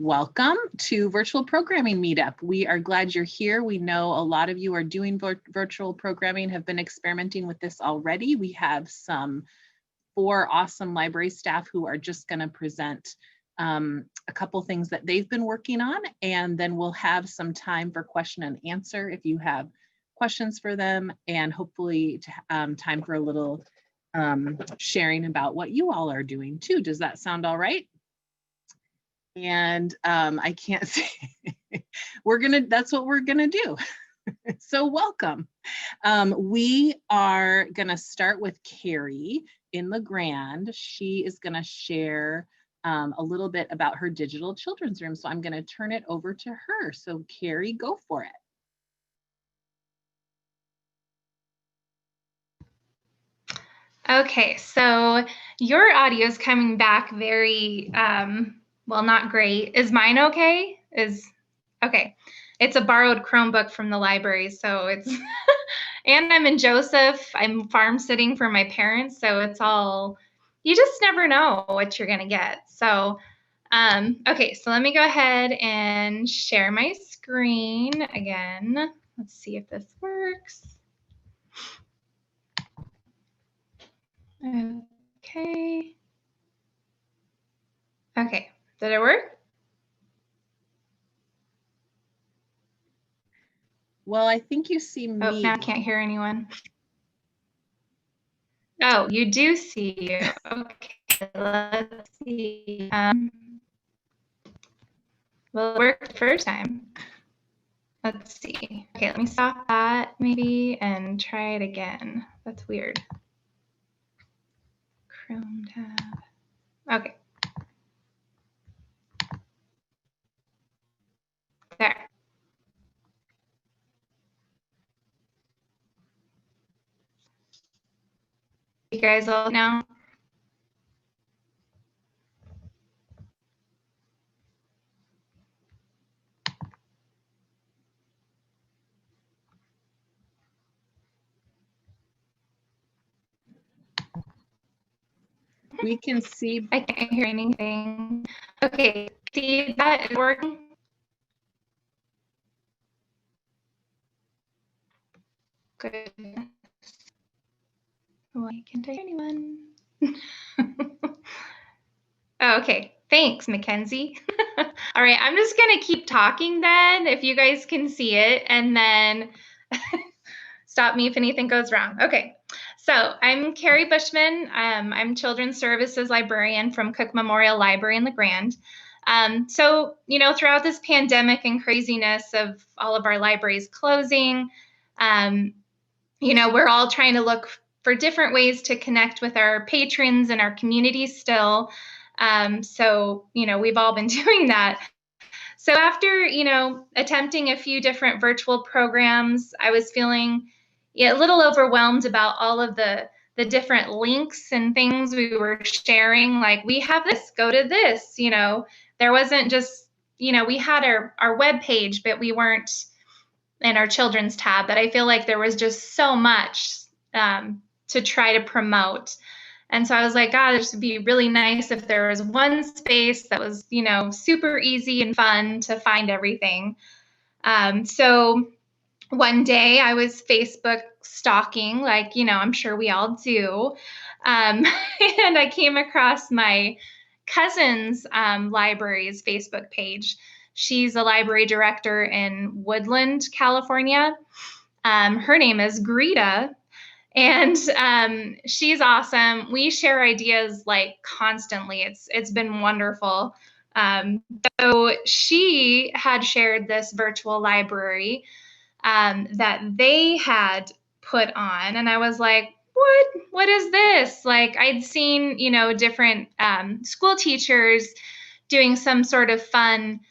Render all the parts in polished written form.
Welcome to Virtual Programming Meetup. We are glad you're here. We know a lot of you are doing virtual programming, have been experimenting with this already. We have four awesome library staff who are just going to present a couple things that they've been working on, and then we'll have some time for question and answer if you have questions for them, and hopefully time for a little sharing about what you all are doing too. Does that sound all right? And I can't say, that's what we're gonna do. So welcome. We are gonna start with Carrie in LeGrand. She is gonna share a little bit about her digital children's room. So I'm gonna turn it over to her. So Carrie, go for it. Okay, so your audio is coming back very, well, not great. Is mine okay? Okay. It's a borrowed Chromebook from the library, so it's, and I'm in Joseph. I'm farm sitting for my parents, so it's all, you just never know what you're gonna get. So, okay, so let me go ahead and share my screen again. Let's see if this works. Okay. Okay, did it work? Well, I think you see me. Oh, now I can't hear anyone. Oh, you do see you. Okay, let's see. Well, it worked the first time. Let's see. Okay, let me stop that maybe and try it again. That's weird. Chrome tab. Okay. There. You guys all know? We can see. I can't hear anything. Okay, see that working? Good. Why can't I hear anyone? Oh, okay, thanks, Mackenzie. All right, I'm just gonna keep talking then, if you guys can see it, and then stop me if anything goes wrong. Okay, so I'm Carrie Bushman. I'm Children's Services Librarian from Cook Memorial Library in LeGrand. So, throughout this pandemic and craziness of all of our libraries closing, we're all trying to look for different ways to connect with our patrons and our community still. So, we've all been doing that. So after, attempting a few different virtual programs, I was feeling a little overwhelmed about all of the different links and things we were sharing. Like, we have this, go to this, there wasn't just, we had our web page, but we weren't in our children's tab. But I feel like there was just so much to try to promote. And so I was like, God, this would be really nice if there was one space that was, super easy and fun to find everything. So one day I was Facebook stalking, like, I'm sure we all do. And I came across my cousin's library's Facebook page. She's a library director in Woodland, California. Her name is Greta. And she's awesome. We share ideas like constantly. It's been wonderful. So she had shared this virtual library that they had put on, and I was like, what is this? Like, I'd seen, different school teachers doing some sort of fun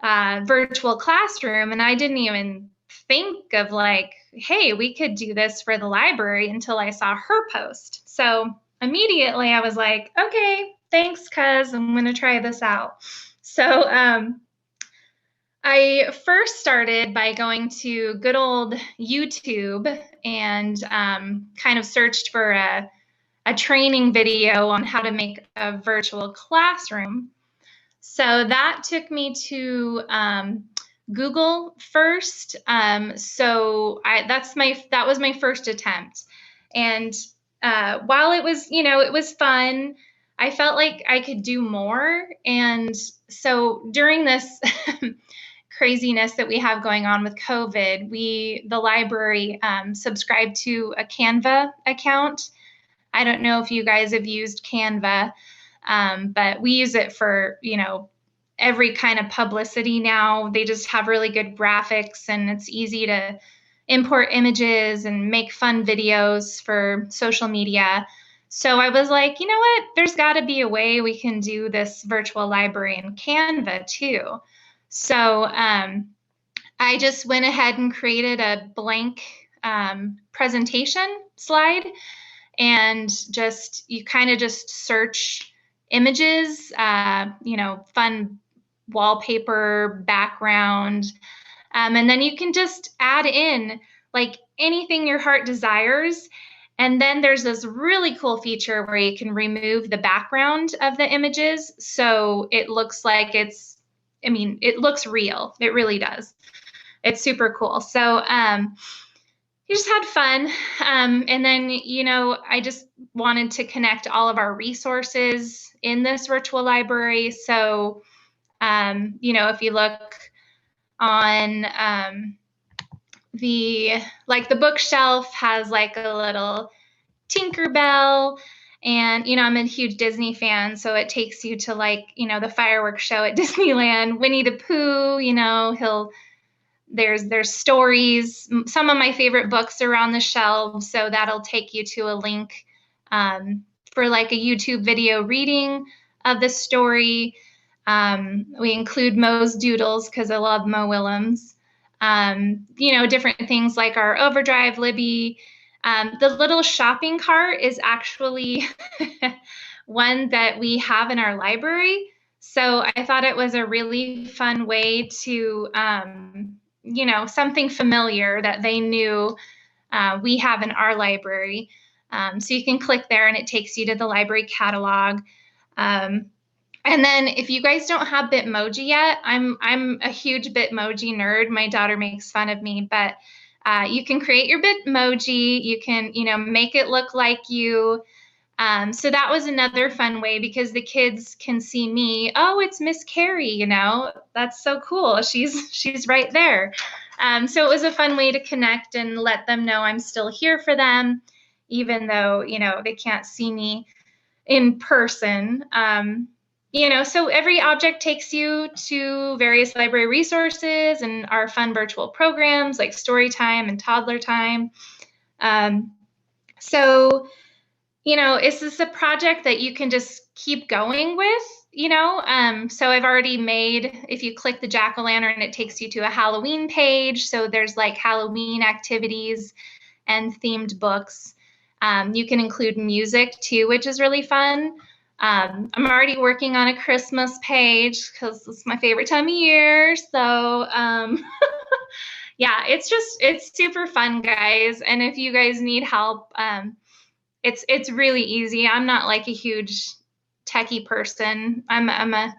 virtual classroom, and I didn't even think of like, hey, we could do this for the library until I saw her post. So immediately I was like, okay, thanks, cuz I'm going to try this out. So I first started by going to good old YouTube and kind of searched for a training video on how to make a virtual classroom. So that took me to Google first. So that was my first attempt. And while it was, it was fun, I felt like I could do more. And so during this craziness that we have going on with COVID, the library, subscribed to a Canva account. I don't know if you guys have used Canva, but we use it for, every kind of publicity now. They just have really good graphics, and it's easy to import images and make fun videos for social media. So I was like, you know what? There's got to be a way we can do this virtual library in Canva too. So I just went ahead and created a blank presentation slide, and you kind of just search images, fun wallpaper, background, and then you can just add in like anything your heart desires. And then there's this really cool feature where you can remove the background of the images, so it looks like it looks real. It really does. It's super cool. So we just had fun. And then, I just wanted to connect all of our resources in this virtual library. So, if you look on the bookshelf has like a little Tinkerbell. And, I'm a huge Disney fan, so it takes you to the fireworks show at Disneyland. Winnie the Pooh, there's stories. Some of my favorite books are on the shelves, so that'll take you to a link for like a YouTube video reading of the story. We include Moe's Doodles because I love Mo Willems. Different things like our Overdrive Libby. The little shopping cart is actually one that we have in our library. So I thought it was a really fun way to something familiar that they knew we have in our library. So you can click there and it takes you to the library catalog. And then if you guys don't have Bitmoji yet, I'm a huge Bitmoji nerd. My daughter makes fun of me, but you can create your Bitmoji. You can, make it look like you. So that was another fun way because the kids can see me. Oh, it's Miss Carrie, that's so cool. She's right there. So it was a fun way to connect and let them know I'm still here for them, even though, they can't see me in person. So every object takes you to various library resources and our fun virtual programs like story time and toddler time. So is this a project that you can just keep going with? So I've already made, if you click the jack-o'-lantern, it takes you to a Halloween page. So there's like Halloween activities and themed books. You can include music too, which is really fun. I'm already working on a Christmas page because it's my favorite time of year. So yeah, it's super fun, guys. And if you guys need help, it's really easy. I'm not like a huge techie person. I'm a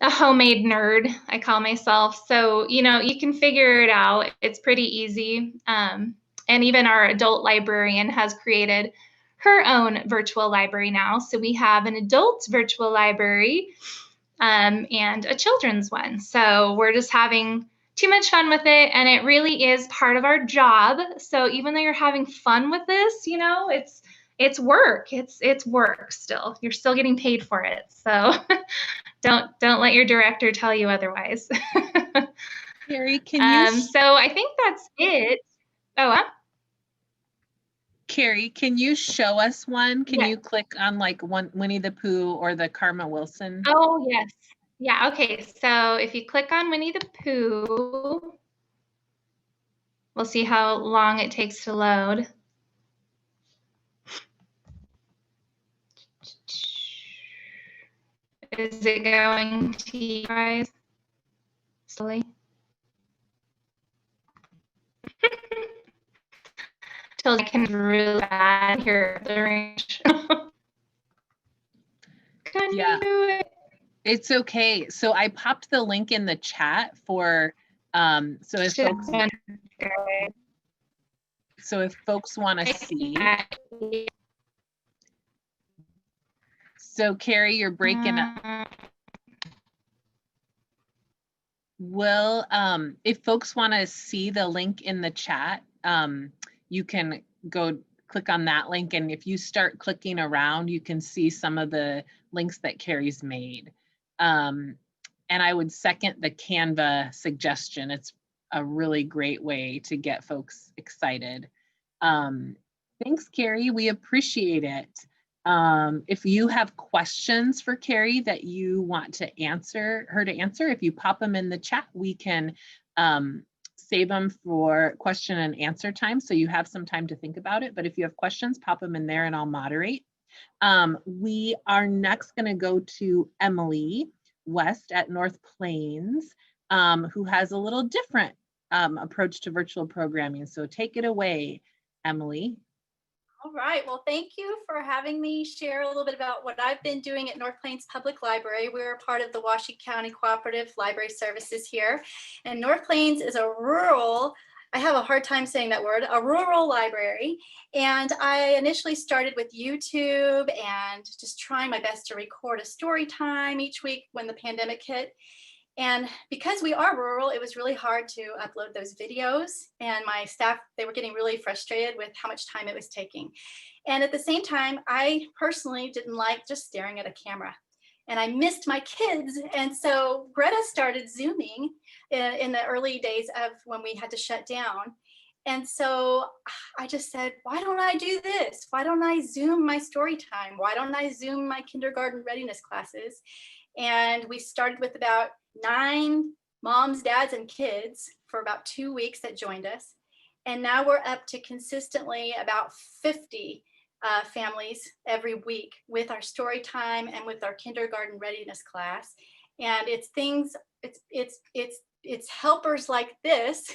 a homemade nerd, I call myself. So, you can figure it out. It's pretty easy. And even our adult librarian has created her own virtual library now. So we have an adult virtual library and a children's one. So we're just having too much fun with it, and it really is part of our job. So even though you're having fun with this, it's work. It's work still. You're still getting paid for it. So don't let your director tell you otherwise. Carrie, can you? So I think that's it. Oh, Carrie, can you show us one? Can yeah. you click on like one Winnie the Pooh or the Karma Wilson? Oh, yes. Yeah, okay. So if you click on Winnie the Pooh, we'll see how long it takes to load. Is it going to you guys slowly? Till I can really bad here the range. Can Yeah. you do it? It's okay. So I popped the link in the chat for, so if folks want to see. So Carrie, you're breaking up. Well, if folks want to see the link in the chat, you can go click on that link. And if you start clicking around, you can see some of the links that Carrie's made. And I would second the Canva suggestion. It's a really great way to get folks excited. Thanks, Carrie. We appreciate it. If you have questions for Carrie that you want to her to answer, if you pop them in the chat, we can save them for question and answer time. So you have some time to think about it. But if you have questions, pop them in there and I'll moderate. We are next going to go to Emily West at North Plains, who has a little different approach to virtual programming. So take it away, Emily. All right, well, thank you for having me share a little bit about what I've been doing at North Plains Public Library. We're a part of the Washoe County Cooperative Library Services here. And North Plains is a rural, I have a hard time saying that word, a rural library. And I initially started with YouTube and just trying my best to record a story time each week when the pandemic hit. And because we are rural, it was really hard to upload those videos. And my staff, they were getting really frustrated with how much time it was taking. And at the same time, I personally didn't like just staring at a camera. And I missed my kids. And so Greta started Zooming in the early days of when we had to shut down. And so I just said, why don't I do this? Why don't I Zoom my story time? Why don't I Zoom my kindergarten readiness classes? And we started with about 9 moms, dads, and kids for about 2 weeks that joined us. And now we're up to consistently about 50 families every week with our story time and with our kindergarten readiness class. And it's things, it's helpers like this,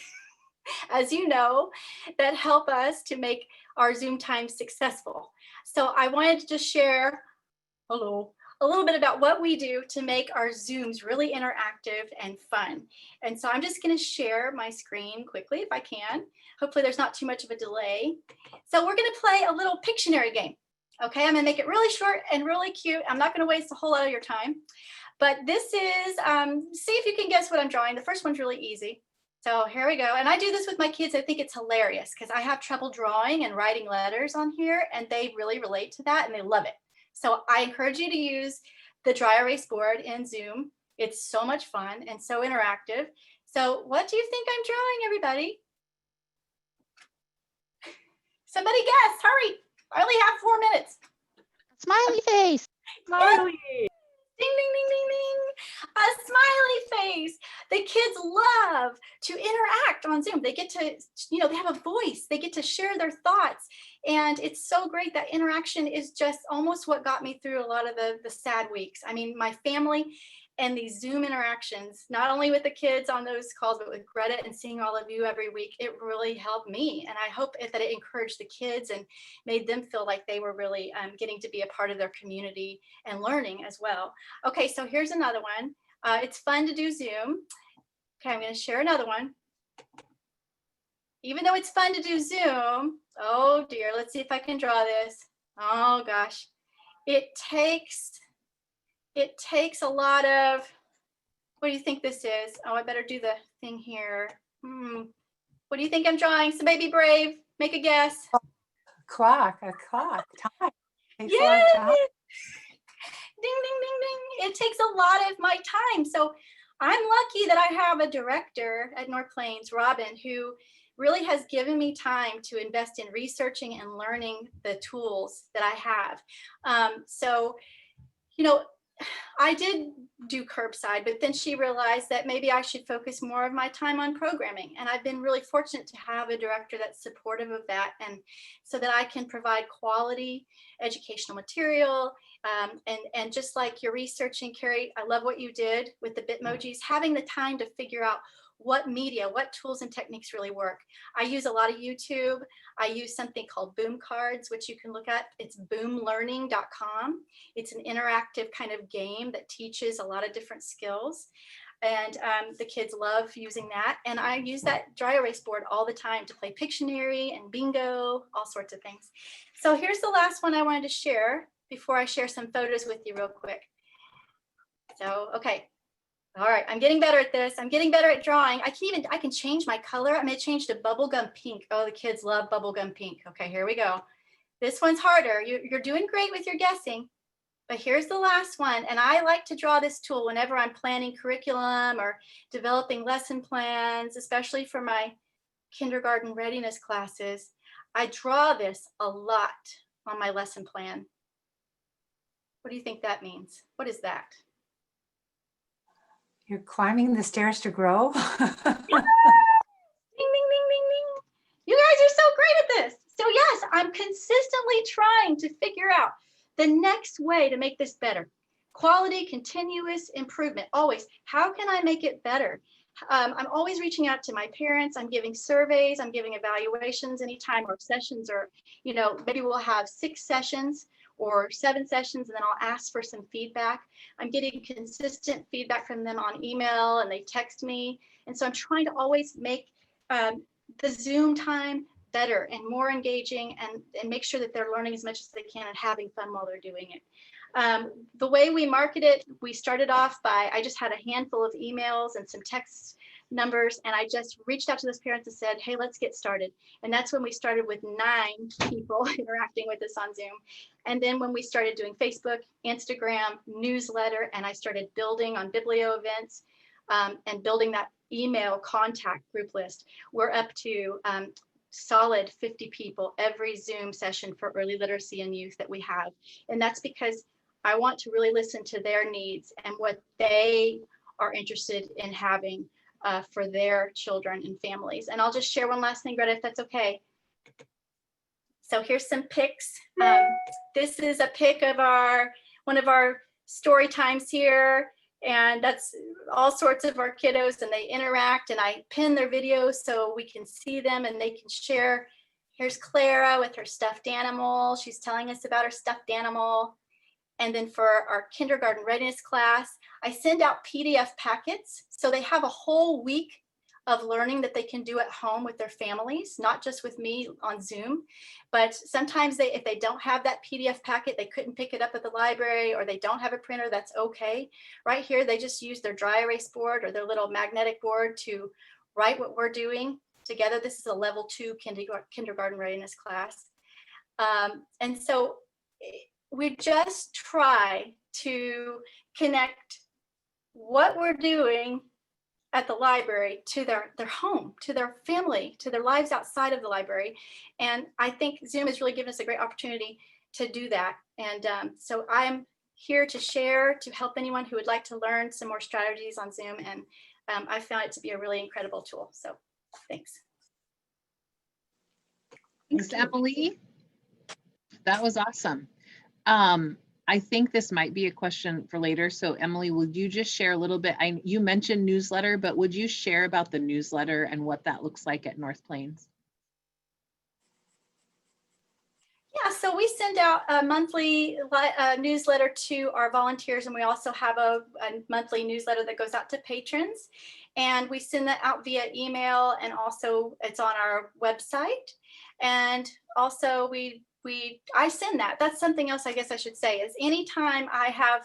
as you know, that help us to make our Zoom time successful. So I wanted to just share, a little bit about what we do to make our Zooms really interactive and fun. And so I'm just going to share my screen quickly if I can. Hopefully there's not too much of a delay. So we're going to play a little Pictionary game. Okay, I'm going to make it really short and really cute. I'm not going to waste a whole lot of your time. But this is, see if you can guess what I'm drawing. The first one's really easy. So here we go. And I do this with my kids. I think it's hilarious because I have trouble drawing and writing letters on here, and they really relate to that and they love it. So I encourage you to use the dry erase board in Zoom. It's so much fun and so interactive. So what do you think I'm drawing, everybody? Somebody guess, hurry. I only have 4 minutes. Smiley face. Smiley. Ding, ding, ding, ding, ding. A smiley face. The kids love to interact on Zoom. They get to, you know, they have a voice. They get to share their thoughts. And it's so great. That interaction is just almost what got me through a lot of the sad weeks. I mean, my family and these Zoom interactions, not only with the kids on those calls, but with Greta and seeing all of you every week, it really helped me. And I hope that it encouraged the kids and made them feel like they were really getting to be a part of their community and learning as well. Okay, so here's another one. It's fun to do Zoom. Okay, I'm gonna share another one. Even though it's fun to do Zoom, oh dear, let's see if I can draw this. Oh gosh, it takes a lot of, what do you think this is? Oh, I better do the thing here. What do you think I'm drawing? Somebody be brave, make a guess. A clock, time. Yay! Ding, ding, ding, ding. It takes a lot of my time. So I'm lucky that I have a director at North Plains, Robin, who really has given me time to invest in researching and learning the tools that I have. So, you know, I did do curbside, but then she realized that maybe I should focus more of my time on programming. And I've been really fortunate to have a director that's supportive of that, and so that I can provide quality educational material. And just like you're researching, Carrie, I love what you did with the Bitmojis, having the time to figure out what media, what tools and techniques really work. I use a lot of YouTube. I use something called Boom Cards, which you can look at. It's boomlearning.com. It's an interactive kind of game game that teaches a lot of different skills. And the kids love using that. And I use that dry erase board all the time to play Pictionary and bingo, all sorts of things. So here's the last one I wanted to share before I share some photos with you real quick. So, okay. All right, I'm getting better at this. I'm getting better at drawing. I can change my color. I'm gonna change to bubblegum pink. Oh, the kids love bubblegum pink. Okay, here we go. This one's harder. You're doing great with your guessing, but here's the last one. And I like to draw this tool whenever I'm planning curriculum or developing lesson plans, especially for my kindergarten readiness classes. I draw this a lot on my lesson plan. What do you think that means? What is that? You're climbing the stairs to grow. Ding, ding, ding, ding, ding. You guys are so great at this. So yes, I'm consistently trying to figure out the next way to make this better. Quality, continuous improvement, always. How can I make it better? I'm always reaching out to my parents. I'm giving surveys. I'm giving evaluations anytime our sessions are, maybe we'll have 6 sessions or 7 sessions, and then I'll ask for some feedback. I'm getting consistent feedback from them on email, and they text me. And so I'm trying to always make the Zoom time better and more engaging, and make sure that they're learning as much as they can and having fun while they're doing it. The way we market it, we started off by, I just had a handful of emails and some text numbers, and I just reached out to those parents and said, hey, let's get started. And that's when we started with 9 people interacting with us on Zoom. And then when we started doing Facebook, Instagram, newsletter, and I started building on Biblio events and building that email contact group list, we're up to solid 50 people every Zoom session for early literacy and youth that we have. And that's because I want to really listen to their needs and what they are interested in having for their children and families. And I'll just share one last thing, Greta, if that's okay. So here's some pics. This is a pic of one of our story times here. And that's all sorts of our kiddos, and they interact, and I pin their videos so we can see them and they can share. Here's Clara with her stuffed animal. She's telling us about her stuffed animal. And then for our kindergarten readiness class, I send out PDF packets. So they have a whole week of learning that they can do at home with their families, not just with me on Zoom. But sometimes if they don't have that PDF packet, they couldn't pick it up at the library, or they don't have a printer, that's okay. Right here, they just use their dry erase board or their little magnetic board to write what we're doing together. This is a level 2 kindergarten readiness class. And so we just try to connect what we're doing at the library to their home, to their family, to their lives outside of the library. And I think Zoom has really given us a great opportunity to do that. And so I'm here to share, to help anyone who would like to learn some more strategies on Zoom. And I found it to be a really incredible tool. So thanks. Thanks, Emily. That was awesome. I think this might be a question for later. So Emily, would you just share a little bit? You mentioned newsletter, but would you share about the newsletter and what that looks like at North Plains? Yeah, so we send out a monthly newsletter to our volunteers, and we also have a monthly newsletter that goes out to patrons. And we send that out via email, and also it's on our website. And also I send that. That's something else I guess I should say is anytime I have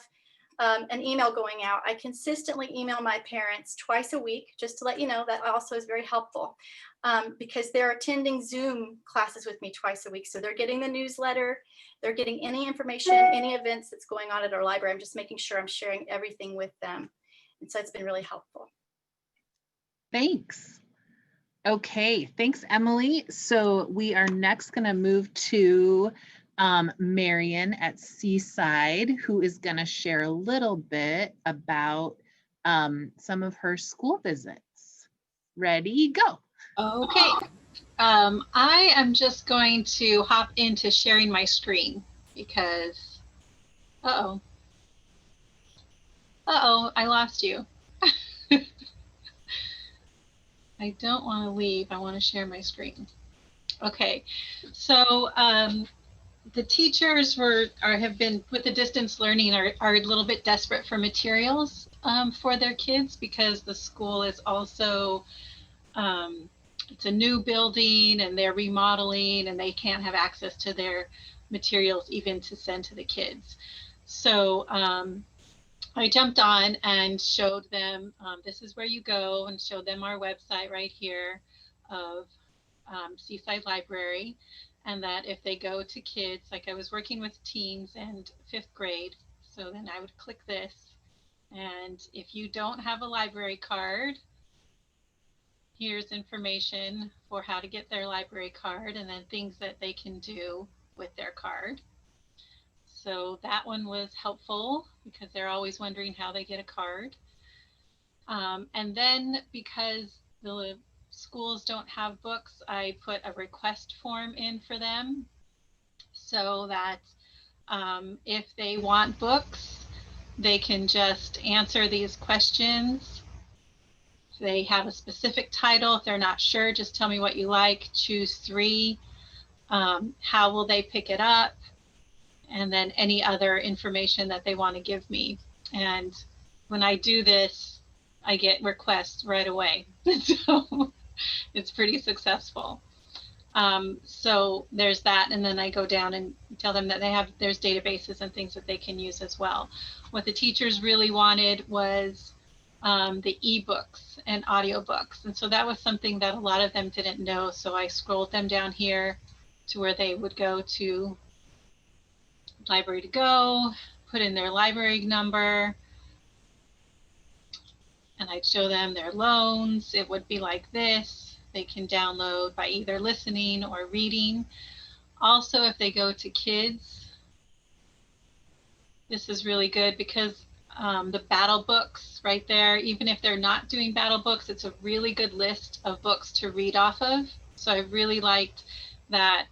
an email going out, I consistently email my parents twice a week, just to let you know. That also is very helpful because they're attending Zoom classes with me twice a week. So they're getting the newsletter, they're getting any information, any events that's going on at our library. I'm just making sure I'm sharing everything with them. And so it's been really helpful. Thanks. Okay, thanks, Emily. So we are next going to move to Marian at Seaside, who is going to share a little bit about some of her school visits. Ready, go. Okay. I am just going to hop into sharing my screen because, uh-oh, I lost you. I don't want to leave. I want to share my screen. Okay, so the teachers have been with the distance learning are a little bit desperate for materials for their kids, because the school is also it's a new building and they're remodeling and they can't have access to their materials even to send to the kids. So I jumped on and showed them this is where you go, and showed them our website right here of Seaside Library, and that if they go to kids, like I was working with teens and 5th grade, so then I would click this, and if you don't have a library card, here's information for how to get their library card, and then things that they can do with their card. So that one was helpful because they're always wondering how they get a card. And then because the schools don't have books, I put a request form in for them so that if they want books, they can just answer these questions. If they have a specific title, if they're not sure, just tell me what you like, choose 3. How will they pick it up? And then any other information that they want to give me. And when I do this, I get requests right away. So it's pretty successful. So there's that, and then I go down and tell them that there's databases and things that they can use as well. What the teachers really wanted was the ebooks and audiobooks, and so that was something that a lot of them didn't know. So I scrolled them down here to where they would go to Library to Go, put in their library number, and I'd show them their loans. It would be like this. They can download by either listening or reading. Also, if they go to kids, this is really good because the battle books right there, even if they're not doing battle books, it's a really good list of books to read off of. So I really liked that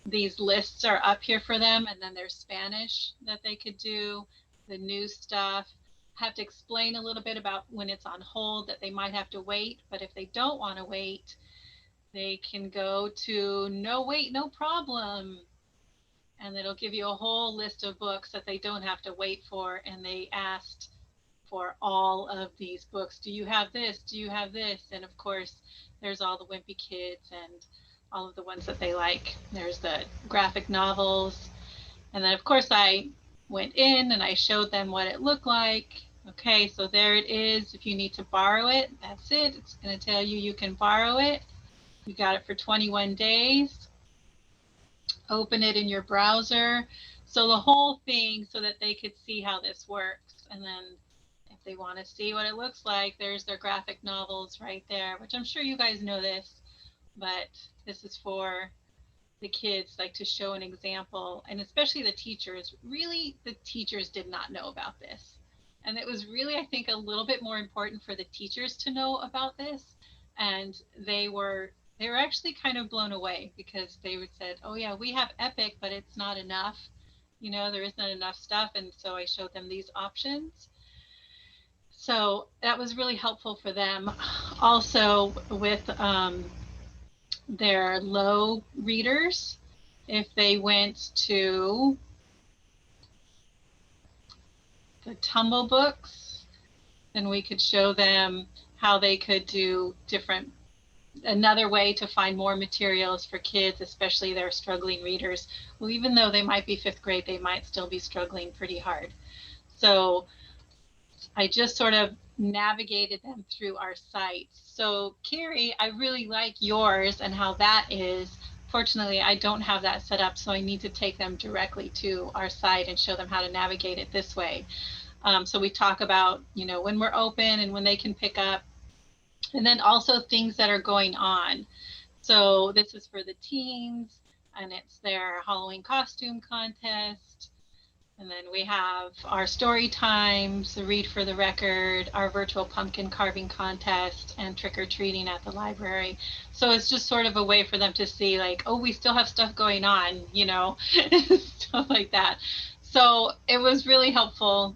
these lists are up here for them, and then there's Spanish that they could do, the new stuff. Have to explain a little bit about when it's on hold that they might have to wait, but if they don't want to wait, they can go to no wait, no problem. And it'll give you a whole list of books that they don't have to wait for. And they asked for all of these books. Do you have this? Do you have this? And of course, there's all the Wimpy Kids and all of the ones that they like. There's the graphic novels. And then of course I went in and I showed them what it looked like. Okay, so there it is. If you need to borrow it, that's it. It's going to tell you you can borrow it. You got it for 21 days. Open it in your browser. So the whole thing so that they could see how this works. And then if they want to see what it looks like, there's their graphic novels right there, which I'm sure you guys know this, but this is for the kids, like to show an example, and especially the teachers. Really, the teachers did not know about this. And it was really, I think, a little bit more important for the teachers to know about this. And they were actually kind of blown away because they would said, oh yeah, we have Epic, but it's not enough. You know, there isn't enough stuff. And so I showed them these options. So that was really helpful for them. Also with their low readers, if they went to the Tumble Books, then we could show them how they could do another way to find more materials for kids, especially their struggling readers. Well, even though they might be 5th grade, they might still be struggling pretty hard. So I just sort of navigated them through our site. So Carrie, I really like yours and how that is. Fortunately, I don't have that set up, so I need to take them directly to our site and show them how to navigate it this way. So we talk about, you know, when we're open and when they can pick up, and then also things that are going on. So this is for the teens, and it's their Halloween costume contest. And then we have our story times, the Read for the Record, our virtual pumpkin carving contest, and trick-or-treating at the library. So it's just sort of a way for them to see, like, oh, we still have stuff going on, you know, stuff like that. So it was really helpful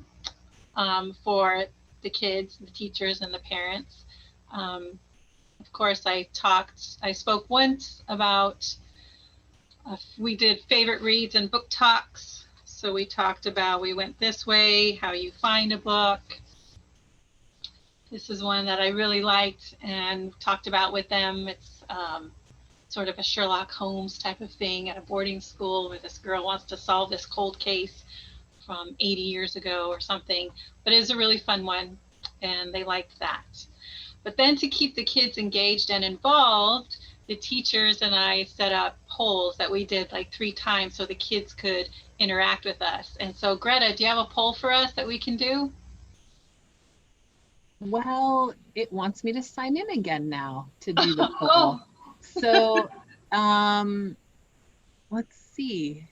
for the kids, the teachers, and the parents. Of course, I spoke once about We did favorite reads and book talks. So we talked about, we went this way, how you find a book. This is one that I really liked and talked about with them. It's sort of a Sherlock Holmes type of thing at a boarding school where this girl wants to solve this cold case from 80 years ago or something. But it was a really fun one, and they liked that. But then to keep the kids engaged and involved, the teachers and I set up polls that we did like 3 times so the kids could interact with us. And so Greta, do you have a poll for us that we can do? Well, it wants me to sign in again now to do the poll. Oh. So, let's see.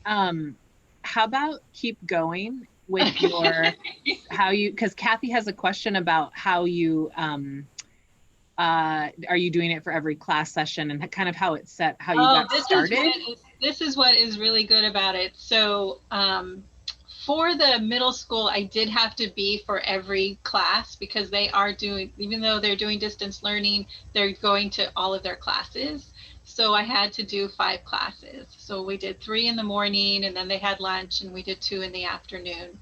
How about keep going with your, because Kathy has a question about how you, are you doing it for every class session and kind of how it's set, how you got started? This is what is really good about it. So, for the middle school, I did have to be for every class because they are doing, even though they're doing distance learning, they're going to all of their classes. So I had to do 5 classes. So we did 3 in the morning and then they had lunch and we did 2 in the afternoon.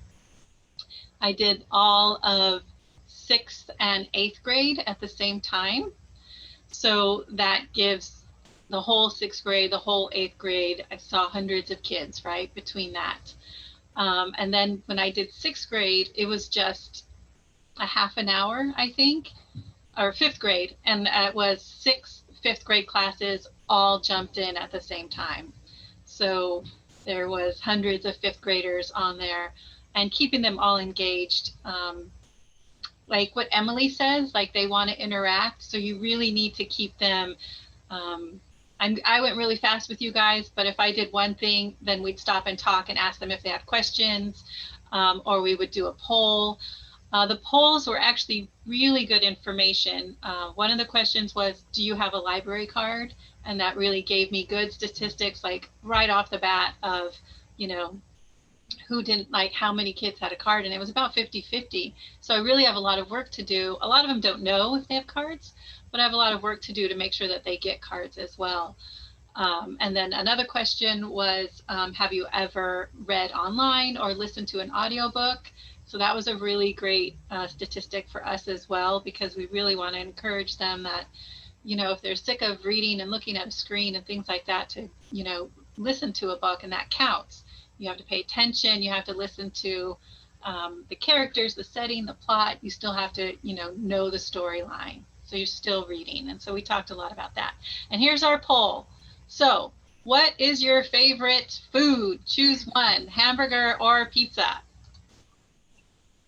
I did all of 6th and 8th grade at the same time. So that gives the whole 6th grade, the whole 8th grade. I saw hundreds of kids, right, between that. And then when I did 6th grade, it was just a half an hour, I think, or 5th grade. And it was 6 5th grade classes all jumped in at the same time. So there was hundreds of 5th graders on there and keeping them all engaged. Like what Emily says, like they want to interact. So you really need to keep them. I went really fast with you guys, but if I did one thing, then we'd stop and talk and ask them if they had questions, or we would do a poll. The polls were actually really good information. One of the questions was, do you have a library card? And that really gave me good statistics, like right off the bat of, you know, who didn't, like how many kids had a card, and it was about 50-50. So I really have a lot of work to do. A lot of them don't know if they have cards, but I have a lot of work to do to make sure that they get cards as well. And then another question was, have you ever read online or listened to an audiobook? So that was a really great statistic for us as well, because we really want to encourage them that, you know, if they're sick of reading and looking at a screen and things like that, to, you know, listen to a book, and that counts. You have to pay attention. You have to listen to the characters, the setting, the plot. You still have to, you know the storyline. So you're still reading. And so we talked a lot about that. And here's our poll. So what is your favorite food? Choose one, hamburger or pizza.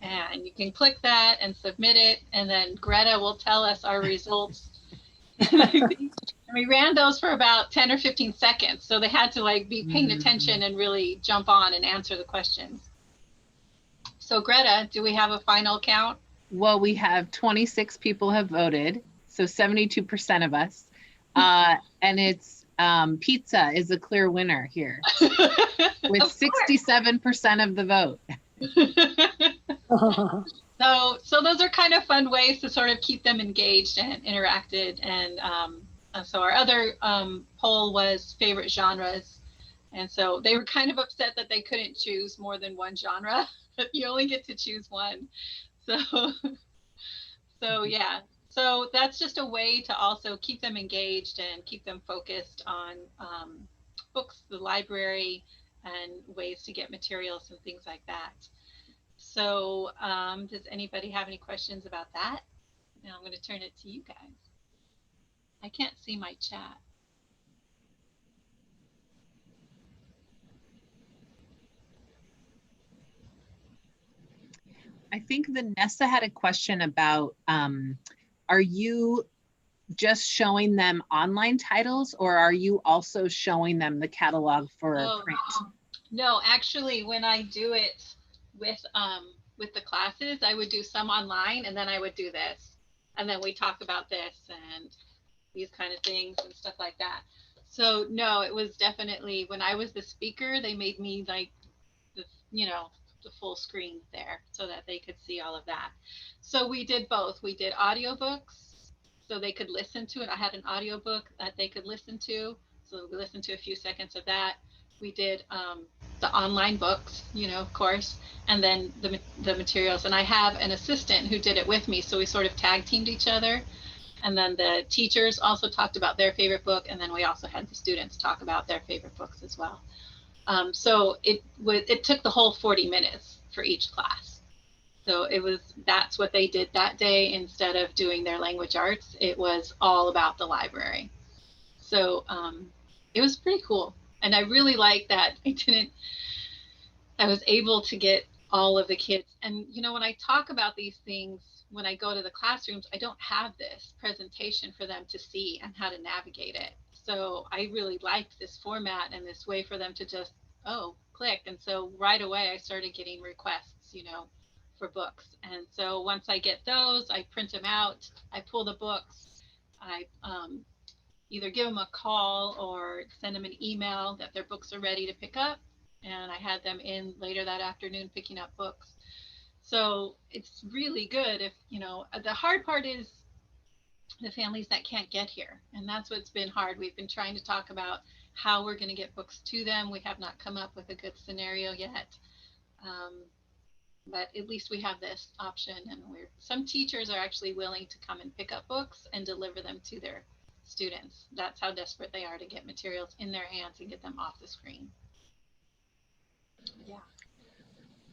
And you can click that and submit it. And then Greta will tell us our results. We ran those for about 10 or 15 seconds. So they had to like be paying attention and really jump on and answer the questions. So Greta, do we have a final count? Well, we have 26 people have voted, so 72% of us. And it's pizza is a clear winner here with 67% of the vote. So those are kind of fun ways to sort of keep them engaged and interacted. And so our other poll was favorite genres. And so they were kind of upset that they couldn't choose more than one genre. You only get to choose one. So yeah, so that's just a way to also keep them engaged and keep them focused on books, the library, and ways to get materials and things like that. So does anybody have any questions about that? Now I'm going to turn it to you guys. I can't see my chat. I think Vanessa had a question about, are you just showing them online titles, or are you also showing them the catalog for print? No, actually, when I do it with the classes, I would do some online, and then I would do this, and then we talk about this and these kind of things and stuff like that. So no, it was definitely when I was the speaker, they made me like the, you know, the full screen there so that they could see all of that. So we did both. We did audiobooks. so they could listen to it. I had an audiobook that they could listen to. So we listened to a few seconds of that. We did the online books, you know, of course, and then the materials. And I have an assistant who did it with me. So we sort of tag teamed each other. And then the teachers also talked about their favorite book. And then we also had the students talk about their favorite books as well. So it took the whole 40 minutes for each class. So that's what they did that day. Instead of doing their language arts, it was all about the library. So it was pretty cool. And I really like that I was able to get all of the kids. And, you know, when I talk about these things, when I go to the classrooms, I don't have this presentation for them to see and how to navigate it. So I really liked this format and this way for them to just, click. And so right away I started getting requests, you know, for books. And so once I get those, I print them out, I pull the books, I either give them a call or send them an email that their books are ready to pick up. And I had them in later that afternoon picking up books. So it's really good if, you know, the hard part is the families that can't get here. And that's what's been hard. We've been trying to talk about how we're going to get books to them. We have not come up with a good scenario yet. But at least we have this option, and some teachers are actually willing to come and pick up books and deliver them to their students. That's how desperate they are to get materials in their hands and get them off the screen. Yeah.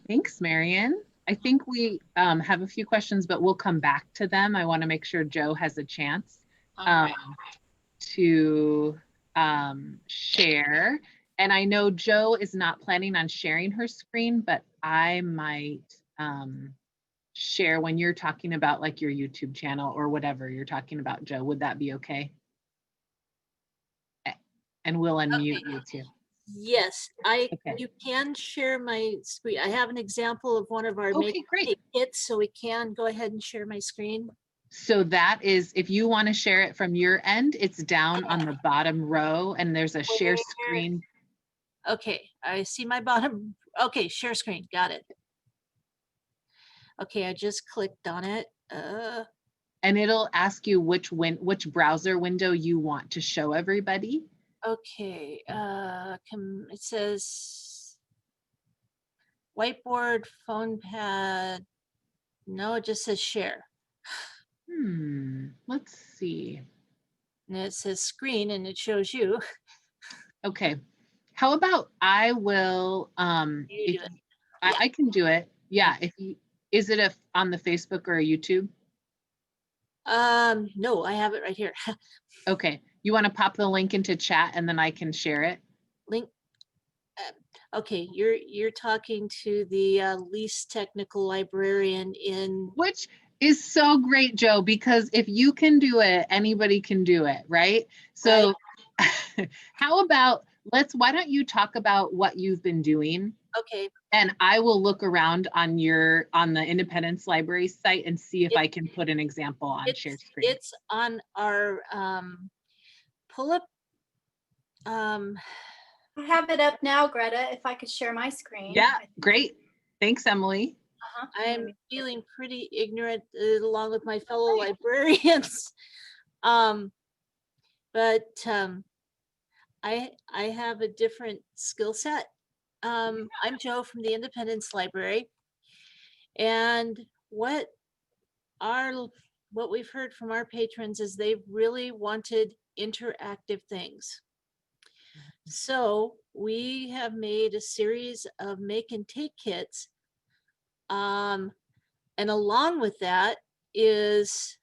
Thanks, Marian. I think we have a few questions, but we'll come back to them. I want to make sure Joe has a chance to share. And I know Joe is not planning on sharing her screen, but I might share when you're talking about like your YouTube channel or whatever you're talking about, Joe. Would that be okay? And we'll unmute you too. Yes, you can share my screen. I have an example of one of our great kits, so we can go ahead and share my screen. So that is, if you want to share it from your end, it's down on the bottom row and there's a share screen. Okay, I see my bottom. Okay, share screen, got it. Okay, I just clicked on it. And it'll ask you which browser window you want to show everybody. Okay, it says whiteboard, phone pad. No, it just says share. Let's see. And it says screen and it shows you. Okay. How about I will, I can do it. Yeah. Is it on the Facebook or a YouTube? No, I have it right here. Okay. You want to pop the link into chat and then I can share it? Link. Okay, you're talking to the least technical librarian in. Which is so great, Joe, because if you can do it, anybody can do it, right? So how about, why don't you talk about what you've been doing? Okay. And I will look around on the Independence Library site and see if I can put an example on share screen. It's on our pull up. I have it up now, Greta, if I could share my screen. Yeah, great. Thanks, Emily. I'm feeling pretty ignorant along with my fellow librarians. But I have a different skill set. I'm Joe from the Independence Library. And what we've heard from our patrons is they've really wanted interactive things. So we have made a series of make and take kits. And along with that is,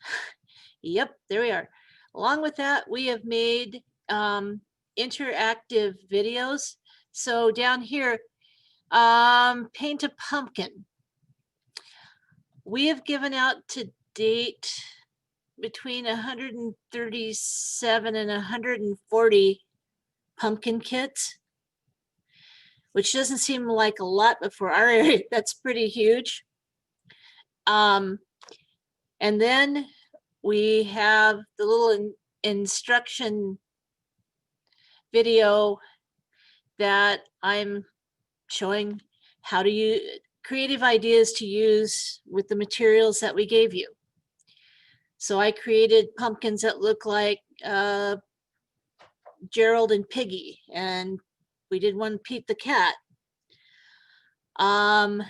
yep, there we are. Along with that, we have made interactive videos. So down here, paint a pumpkin. We have given out to date between 137 and 140 pumpkin kits, which doesn't seem like a lot, but for our area, that's pretty huge. And then we have the little instruction video that I'm showing how to use creative ideas to use with the materials that we gave you. So I created pumpkins that look like Gerald and Piggy, and we did one Pete the cat. Not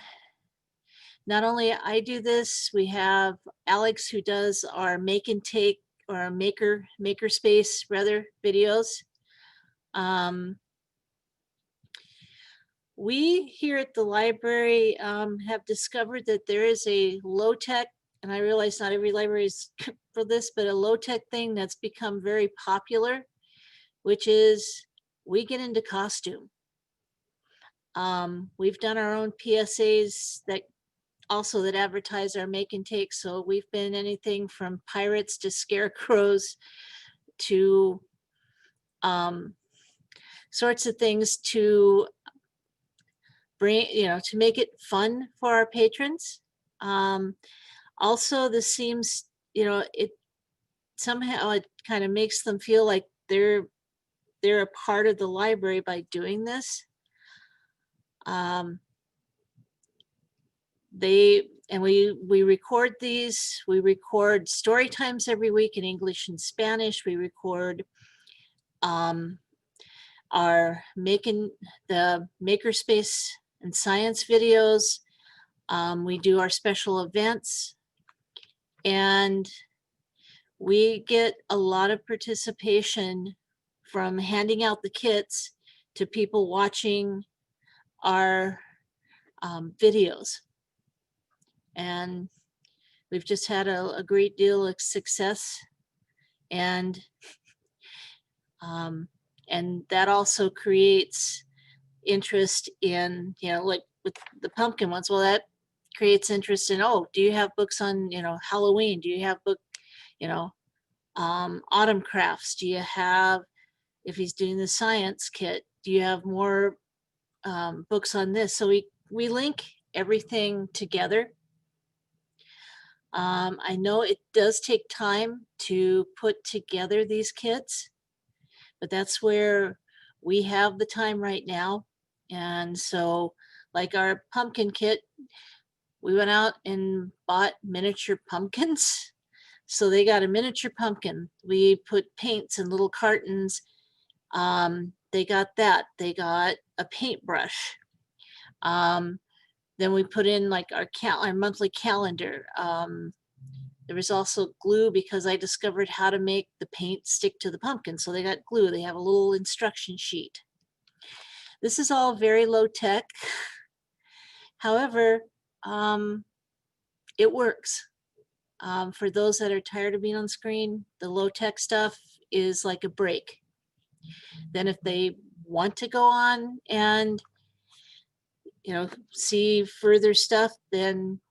only I do this, we have Alex who does our make and take, or our maker space rather videos. We here at the library have discovered that there is a low tech, and I realize not every library is for this, but a low tech thing that's become very popular, which is we get into costume. We've done our own PSAs that also that advertise our make and take. So we've been anything from pirates to scarecrows to sorts of things to bring, to make it fun for our patrons. Also, this seems, it somehow it kind of makes them feel like they're a part of the library by doing this. We record these. We record story times every week in English and Spanish. We record our the makerspace and science videos. We do our special events, and we get a lot of participation from handing out the kits to people watching our videos. And we've just had a great deal of success, and that also creates interest in, like with the pumpkin ones. Well, that creates interest in, oh, do you have books on, Halloween? Do you have autumn crafts? Do you have, if he's doing the science kit, do you have more books on this? So we link everything together. I know it does take time to put together these kits, but that's where we have the time right now. And so, like our pumpkin kit, we went out and bought miniature pumpkins. So they got a miniature pumpkin. We put paints in little cartons. They got that. They got a paintbrush. Then we put in like our monthly calendar. There was also glue, because I discovered how to make the paint stick to the pumpkin. So they got glue. They have a little instruction sheet. This is all very low tech. However, it works. For those that are tired of being on screen, the low tech stuff is like a break. Then if they want to go on and see further stuff, then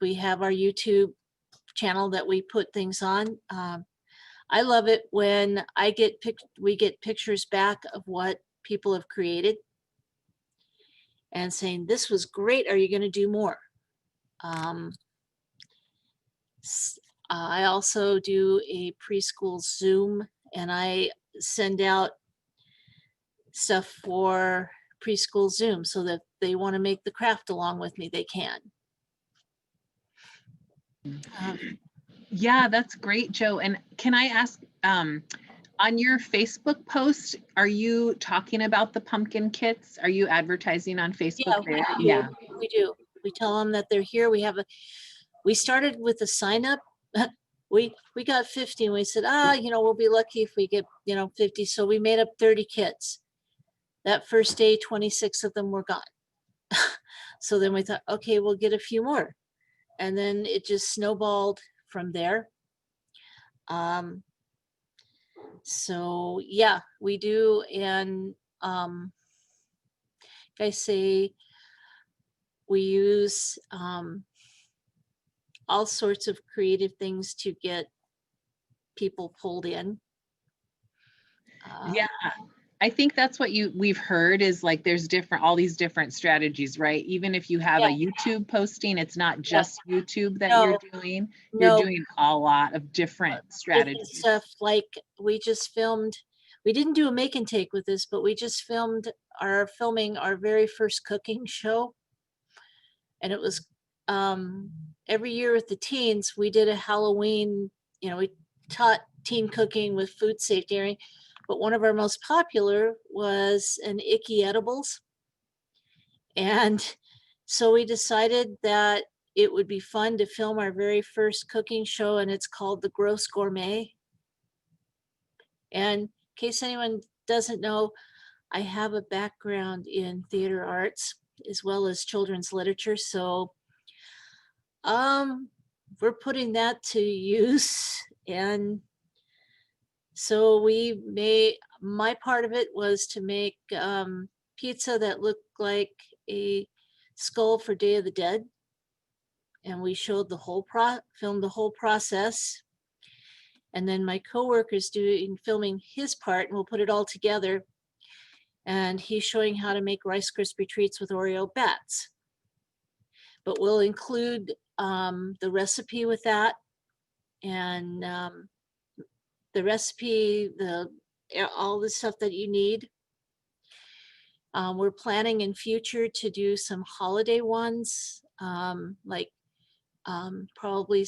we have our YouTube channel that we put things on. I love it when we get pictures back of what people have created and saying, this was great, are you going to do more? I also do a preschool Zoom, and I send out stuff for preschool Zoom, so that they want to make the craft along with me, they can. Yeah, that's great, Jo. And can I ask, on your Facebook post, are you talking about the pumpkin kits? Are you advertising on Facebook there? Yeah, we do. We tell them that they're here. We started with a sign up. We got 50, and we said, we'll be lucky if we get, 50. So we made up 30 kits. That first day, 26 of them were gone. So then we thought, okay, we'll get a few more. And then it just snowballed from there. So yeah, we do. And like I say, we use all sorts of creative things to get people pulled in. Yeah, I think that's what we've heard is like there's all these different strategies, right? Even if you have a YouTube posting, it's not just YouTube that you're doing. You're doing a lot of different strategies. Stuff like we didn't do a make and take with this, but we just filming our very first cooking show. And it was every year with the teens, we did a Halloween we taught teen cooking with food safety, and everything, but one of our most popular was an icky edibles. And so we decided that it would be fun to film our very first cooking show, and it's called the Gross Gourmet. And in case anyone doesn't know, I have a background in theater arts as well as children's literature. So we're putting that to use. And so my part of it was to make pizza that looked like a skull for Day of the Dead. And we showed filmed the whole process. And then my coworker's filming his part, and we'll put it all together. And he's showing how to make Rice Krispie treats with Oreo bats. But we'll include the recipe with that, and the recipe, all the stuff that you need. We're planning in future to do some holiday ones, like probably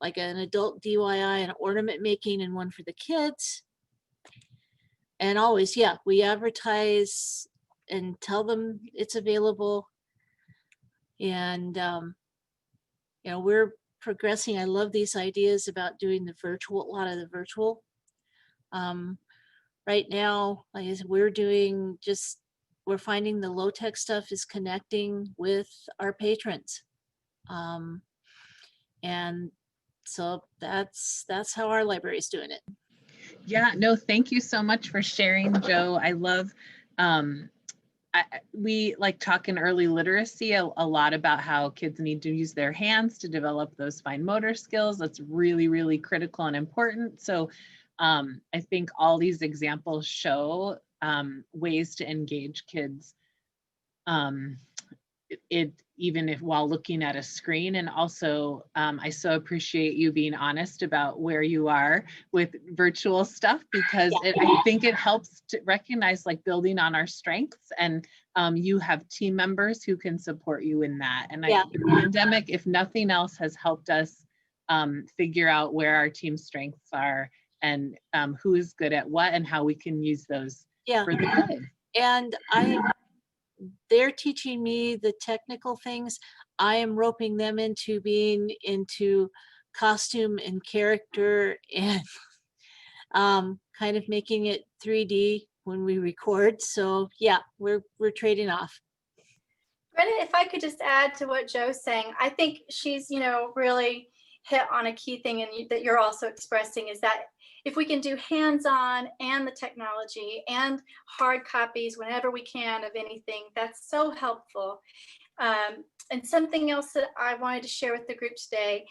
like an adult DIY and ornament making, and one for the kids. And always, yeah, we advertise and tell them it's available. And, we're progressing. I love these ideas about doing a lot of the virtual. Right now, like I said, we're finding the low-tech stuff is connecting with our patrons. And so that's how our library is doing it. Yeah, no, thank you so much for sharing, Joe. I love, we like talk in early literacy a lot about how kids need to use their hands to develop those fine motor skills. That's really, really critical and important. So I think all these examples show ways to engage kids even if while looking at a screen. And also I so appreciate you being honest about where you are with virtual stuff, because I think it helps to recognize like building on our strengths, and you have team members who can support you in that. And the pandemic, if nothing else, has helped us figure out where our team strengths are, and who is good at what, and how we can use those for the good. And they're teaching me the technical things. I am roping them into being into costume and character, and kind of making it 3D when we record. So yeah, we're trading off. Greta, if I could just add to what Joe's saying, I think she's, really hit on a key thing, and that you're also expressing, is that if we can do hands-on and the technology and hard copies whenever we can of anything, that's so helpful. And something else that I wanted to share with the group today,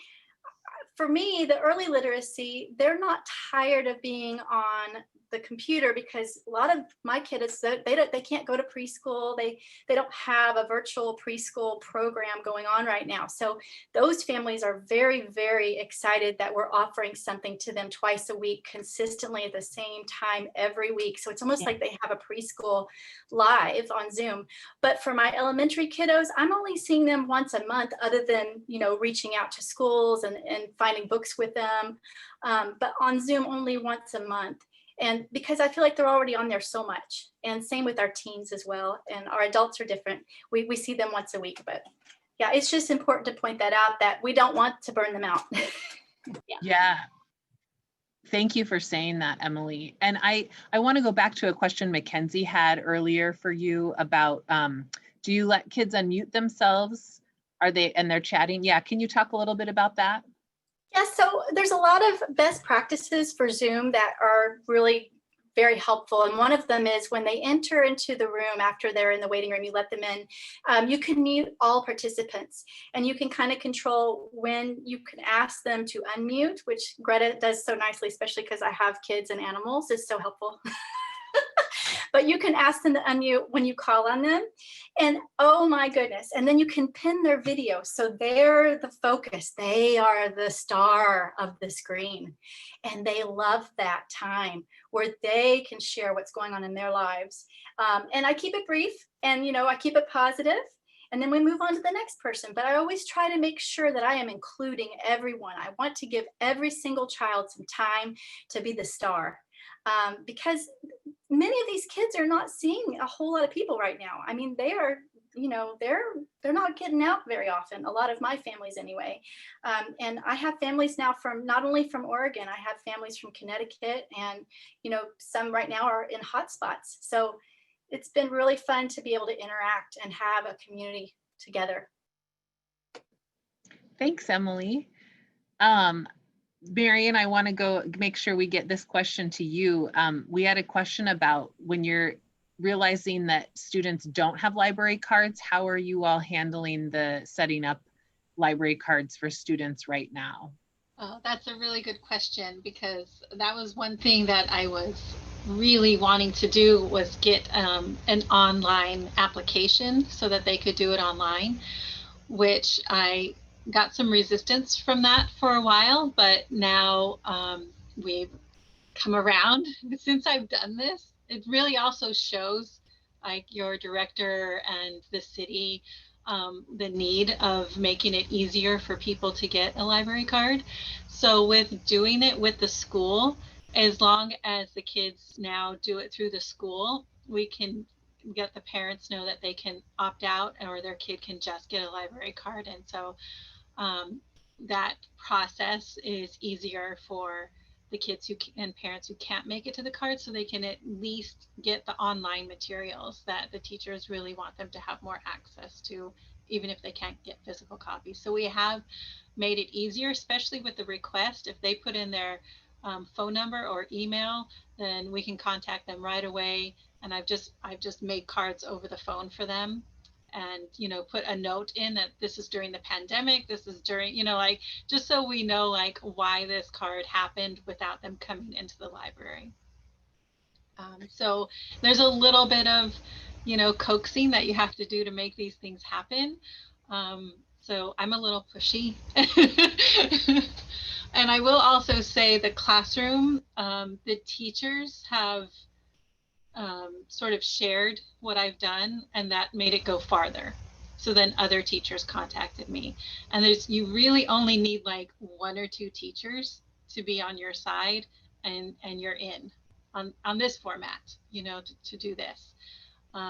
for me, the early literacy, they're not tired of being on the computer, because a lot of my kids, they can't go to preschool. They don't have a virtual preschool program going on right now. So those families are very, very excited that we're offering something to them twice a week, consistently at the same time every week. So it's almost like they have a preschool live on Zoom. But for my elementary kiddos, I'm only seeing them once a month, other than, reaching out to schools and finding books with them. But on Zoom only once a month. And because I feel like they're already on there so much, and same with our teens as well. And our adults are different. We see them once a week, but yeah, it's just important to point that out, that we don't want to burn them out. Yeah. Thank you for saying that, Emily. And I want to go back to a question Mackenzie had earlier for you about, do you let kids unmute themselves? And they're chatting? Yeah, can you talk a little bit about that? Yeah, so there's a lot of best practices for Zoom that are really very helpful. And one of them is when they enter into the room after they're in the waiting room, you let them in, you can mute all participants, and you can kind of control when you can ask them to unmute, which Greta does so nicely, especially because I have kids and animals. It's so helpful. But you can ask them to unmute when you call on them. And oh my goodness. And then you can pin their video. So they're the focus. They are the star of the screen. And they love that time where they can share what's going on in their lives. And I keep it brief, and, I keep it positive. and then we move on to the next person. But I always try to make sure that I am including everyone. I want to give every single child some time to be the star, because many of these kids are not seeing a whole lot of people right now. I mean, they are, they're not getting out very often. A lot of my families anyway. And I have families now from not only from Oregon, I have families from Connecticut, and, some right now are in hotspots. So it's been really fun to be able to interact and have a community together. Thanks, Emily. Marian, I want to go make sure we get this question to you. We had a question about when you're realizing that students don't have library cards, how are you all handling the setting up library cards for students right now? Oh, that's a really good question, because that was one thing that I was really wanting to do, was get an online application so that they could do it online, which I got some resistance from that for a while, but now we've come around since I've done this. It really also shows, like, your director and the city the need of making it easier for people to get a library card. So with doing it with the school, as long as the kids now do it through the school, we can get the parents know that they can opt out, or their kid can just get a library card. And so that process is easier for the kids and parents who can't make it to the card, so they can at least get the online materials that the teachers really want them to have more access to, even if they can't get physical copies. So we have made it easier, especially with the request. If they put in their phone number or email, then we can contact them right away. And I've just made cards over the phone for them, and put a note in that this is during the pandemic, this is during, like, just so we know, like, why this card happened without them coming into the library. So there's a little bit of coaxing that you have to do to make these things happen. So I'm a little pushy. And I will also say the classroom, the teachers have sort of shared what I've done, and that made it go farther. So then other teachers contacted me, and you really only need like 1 or 2 teachers to be on your side, and you're in on this format, to do this.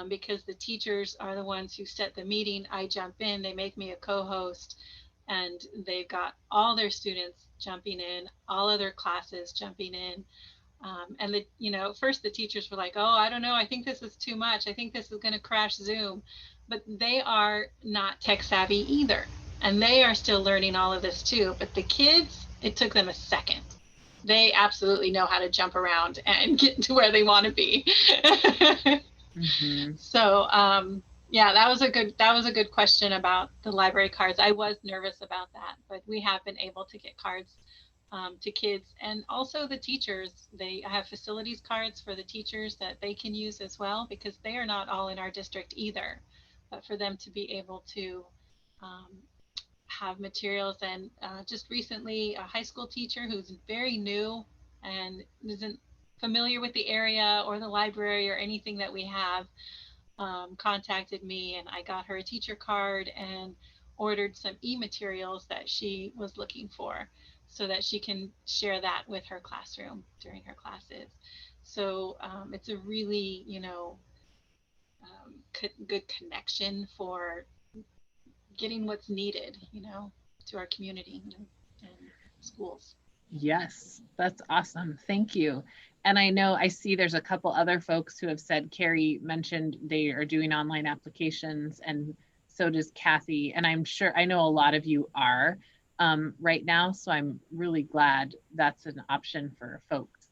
Because the teachers are the ones who set the meeting. I jump in, they make me a co-host, and they've got all their students jumping in, all other classes jumping in. And at first the teachers were like, oh, I don't know, I think this is too much, I think this is going to crash Zoom. But they are not tech savvy either, and they are still learning all of this too. But the kids, it took them a second. They absolutely know how to jump around and get to where they want to be. Mm-hmm. So yeah, that was a good question about the library cards. I was nervous about that, but we have been able to get cards to kids, and also the teachers. They have facilities cards for the teachers that they can use as well, because they are not all in our district either. But for them to be able to have materials, and just recently a high school teacher who's very new and isn't familiar with the area or the library or anything that we have, contacted me, and I got her a teacher card and ordered some e-materials that she was looking for, so that she can share that with her classroom during her classes. So it's a really, good connection for getting what's needed, to our community and schools. Yes, that's awesome. Thank you. And I see there's a couple other folks who have said, Carrie mentioned they are doing online applications, and so does Kathy. And I know a lot of you are right now. So I'm really glad that's an option for folks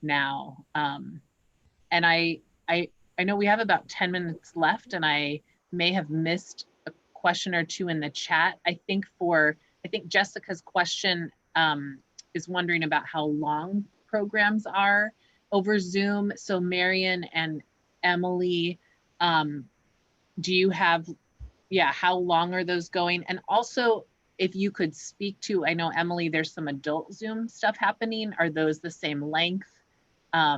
now. And I know we have about 10 minutes left, and I may have missed a question or two in the chat. I think Jessica's question is wondering about how long programs are over Zoom. So Marian and Emily, do you have, how long are those going? And also, if you could speak to, I know Emily, there's some adult Zoom stuff happening. Are those the same length? How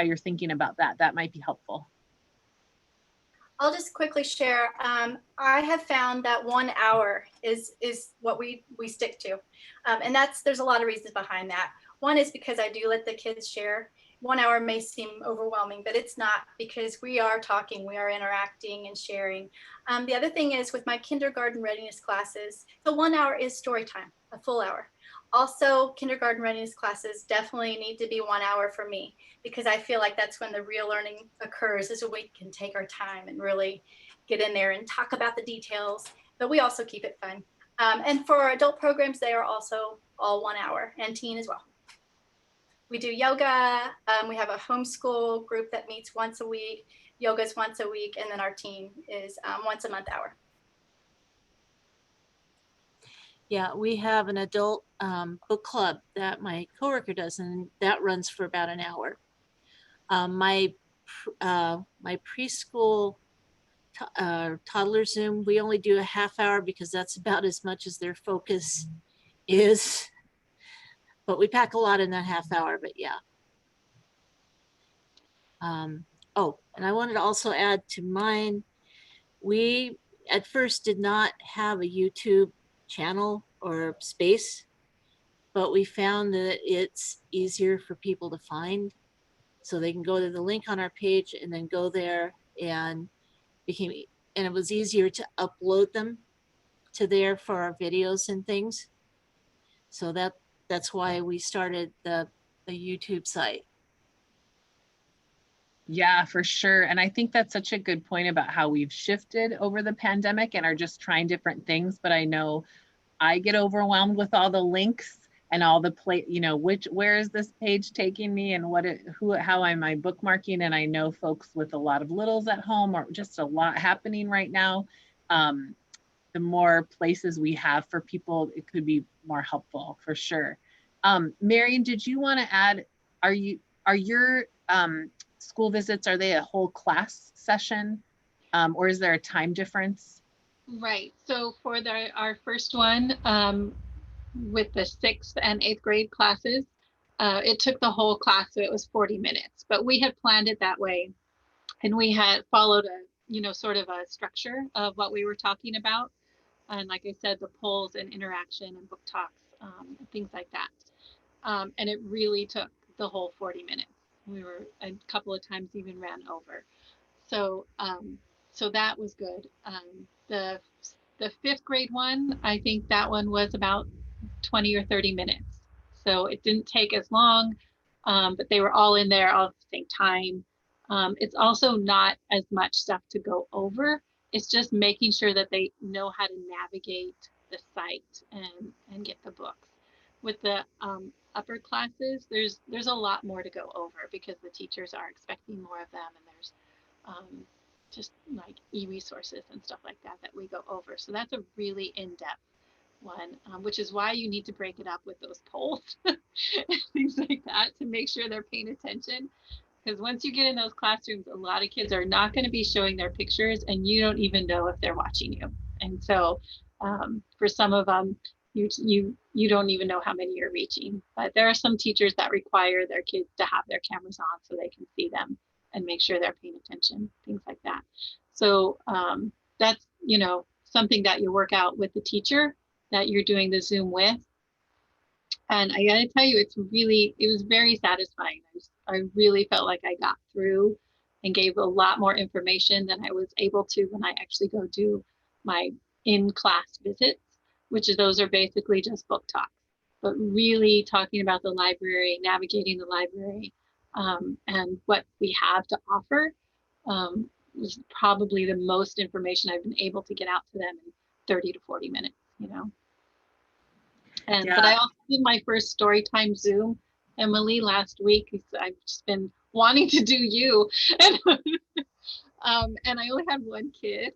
you're thinking about that might be helpful. I'll just quickly share. I have found that 1 hour is what we stick to. And there's a lot of reasons behind that. One is because I do let the kids share. 1 hour may seem overwhelming, but it's not, because we are talking, we are interacting and sharing. The other thing is with my kindergarten readiness classes, the 1 hour is story time, a full hour. Also, kindergarten readiness classes definitely need to be 1 hour for me, because I feel like that's when the real learning occurs, is when we can take our time and really get in there and talk about the details, but we also keep it fun. And for our adult programs, they are also all 1 hour, and teen as well. We do yoga. We have a homeschool group that meets once a week. Yoga's once a week, and then our teen is once a month hour. Yeah, we have an adult book club that my coworker does, and that runs for about an hour. My preschool toddler Zoom, we only do a half hour because that's about as much as their focus is. But we pack a lot in that half hour, but yeah. Oh, and I wanted to also add to mine, we at first did not have a YouTube channel or space, but we found that it's easier for people to find. So they can go to the link on our page and then go there, and it was easier to upload them to there for our videos and things. So that's why we started the YouTube site. Yeah, for sure. And I think that's such a good point about how we've shifted over the pandemic and are just trying different things. But I know I get overwhelmed with all the links and all the where is this page taking me, and how am I bookmarking? And I know folks with a lot of littles at home, or just a lot happening right now. The more places we have for people, it could be more helpful for sure. Marian, did you want to add, are your school visits, are they a whole class session, or is there a time difference? Right. So for our first one, with the 6th and 8th grade classes, it took the whole class, so it was 40 minutes. But we had planned it that way, and we had followed sort of a structure of what we were talking about. And like I said, the polls and interaction and book talks, things like that. And it really took the whole 40 minutes. We were a couple of times even ran over. So so that was good. The 5th grade one, I think that one was about 20 or 30 minutes. So it didn't take as long, but they were all in there all at the same time. It's also not as much stuff to go over. It's just making sure that they know how to navigate the site and get the books. With the upper classes, there's a lot more to go over because the teachers are expecting more of them, and there's just like e-resources and stuff like that we go over. So that's a really in-depth one, which is why you need to break it up with those polls and things like that to make sure they're paying attention. Because once you get in those classrooms, a lot of kids are not going to be showing their pictures, and you don't even know if they're watching you. And so for some of them, you don't even know how many you're reaching. But there are some teachers that require their kids to have their cameras on so they can see them and make sure they're paying attention, things like that. So that's something that you work out with the teacher that you're doing the Zoom with. And I gotta tell you, it was very satisfying. I really felt like I got through and gave a lot more information than I was able to when I actually go do my in-class visits, those are basically just book talks, but really talking about the library, navigating the library, and what we have to offer was probably the most information I've been able to get out to them in 30 to 40 minutes, And Yeah. But I also did my first story time Zoom, Emily, last week. I've just been wanting to do you, and I only had one kid,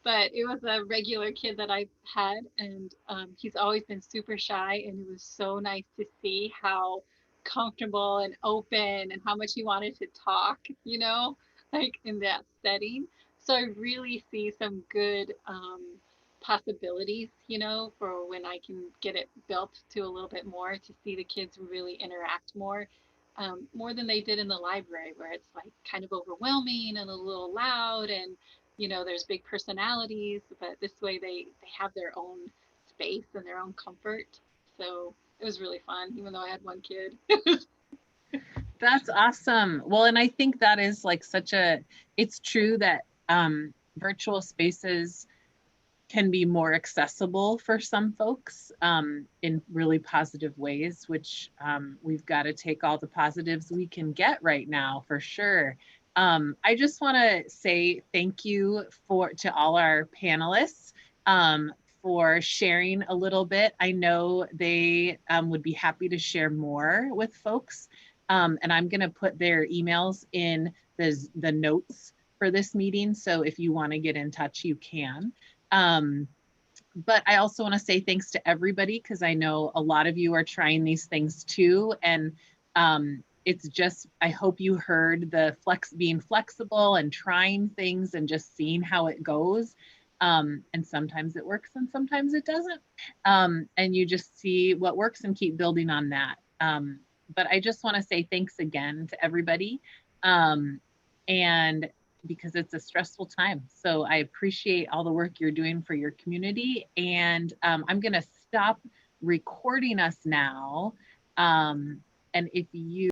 but it was a regular kid that I had, and he's always been super shy, and it was so nice to see how comfortable and open and how much he wanted to talk, like in that setting. So I really see some good possibilities, for when I can get it built to a little bit more, to see the kids really interact more than they did in the library, where it's like kind of overwhelming and a little loud, and you know, there's big personalities, but this way they have their own space and their own comfort. So it was really fun, even though I had one kid. That's awesome. Well, and I think that is like it's true that virtual spaces can be more accessible for some folks in really positive ways, which we've got to take all the positives we can get right now for sure. I just want to say thank you to all our panelists for sharing a little bit. I know they would be happy to share more with folks. And I'm going to put their emails in the notes for this meeting. So if you want to get in touch, you can. But I also want to say thanks to everybody, because I know a lot of you are trying these things too. And it's just, I hope you heard the being flexible and trying things and just seeing how it goes. And sometimes it works and sometimes it doesn't. And you just see what works and keep building on that. But I just want to say thanks again to everybody. And because it's a stressful time. So I appreciate all the work you're doing for your community. And I'm going to stop recording us now. And if you